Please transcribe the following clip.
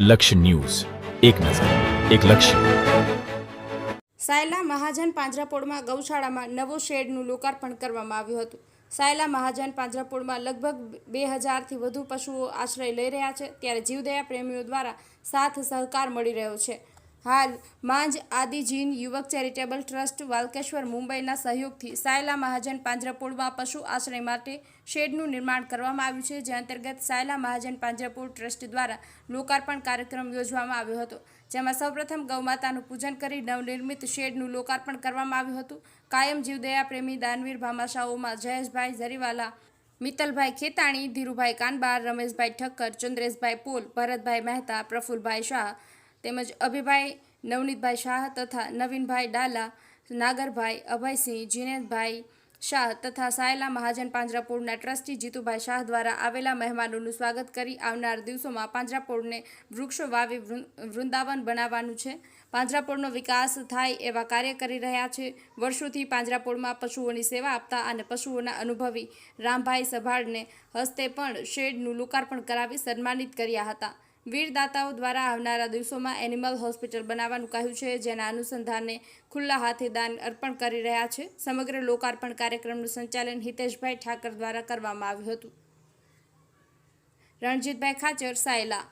લક્ષ્ય ન્યૂઝ, એક નજર, એક લક્ષ્ય. સાયલા મહાજન પાંજરાપોળમાં ગૌશાળામાં નવો શેડનું લોકાર્પણ કરવામાં આવ્યું હતું. સાયલા મહાજન પાંજરાપોળમાં લગભગ 2000થી વધુ પશુઓ આશ્રય લઈ રહ્યા છે, ત્યારે જીવદયા પ્રેમીઓ દ્વારા સાથ સહકાર મળી રહ્યો છે. હાલ માંજ આદિજીન યુવક ચેરિટેબલ ટ્રસ્ટ વાલકેશ્વર મુંબઈના સહયોગથી સાયલા મહાજન પાંજરાપોળમાં પશુ આશ્રય માટે શેડનું નિર્માણ કરવામાં આવ્યું છે, જે અંતર્ગત સાયલા મહાજન પાંજરાપોળ ટ્રસ્ટ દ્વારા લોકાર્પણ કાર્યક્રમ યોજવામાં આવ્યો હતો, જેમાં સૌપ્રથમ ગૌમાતાનું પૂજન કરી નવનિર્મિત શેડનું લોકાર્પણ કરવામાં આવ્યું હતું. કાયમ જીવદયા પ્રેમી દાનવીર ભામાશાઓમાં જયેશભાઈ ઝરીવાલા, મિત્તલભાઈ ખેતાણી, ધીરુભાઈ કાનબાર, રમેશભાઈ ઠક્કર, ચંદ્રેશભાઈ પોલ, ભરતભાઈ મહેતા, પ્રફુલભાઈ શાહ તેમજ અભિભાઈ નવનીતભાઈ શાહ તથા નવીનભાઈ ડાલા, નાગરભાઈ, અભયસિંહ, જીનેશભાઈ શાહ તથા સાયલા મહાજન પાંજરાપોળના ટ્રસ્ટી જીતુભાઈ શાહ દ્વારા આવેલા મહેમાનોનું સ્વાગત કરી આવનાર દિવસોમાં પાંજરાપોળને વૃક્ષો વાવી વૃંદાવન બનાવવાનું છે. પાંજરાપોળનો વિકાસ થાય એવા કાર્ય કરી રહ્યા છે. વર્ષોથી પાંજરાપોળમાં પશુઓની સેવા આપતા અને પશુઓના અનુભવી રામભાઈ સભાડને હસ્તે પણ શેડનું લોકાર્પણ કરાવી સન્માનિત કર્યા હતા. વીરદાતાઓ દ્વારા આવનારા દિવસોમાં એનિમલ હોસ્પિટલ બનાવવાનું કહ્યું છે, જેના અનુસંધાને ખુલ્લા હાથે દાન અર્પણ કરી રહ્યા છે. સમગ્ર લોકાર્પણ કાર્યક્રમનું સંચાલન હિતેશભાઈ ઠાકર દ્વારા કરવામાં આવ્યું હતું. રણજીતભાઈ ખાચર, સાયલા.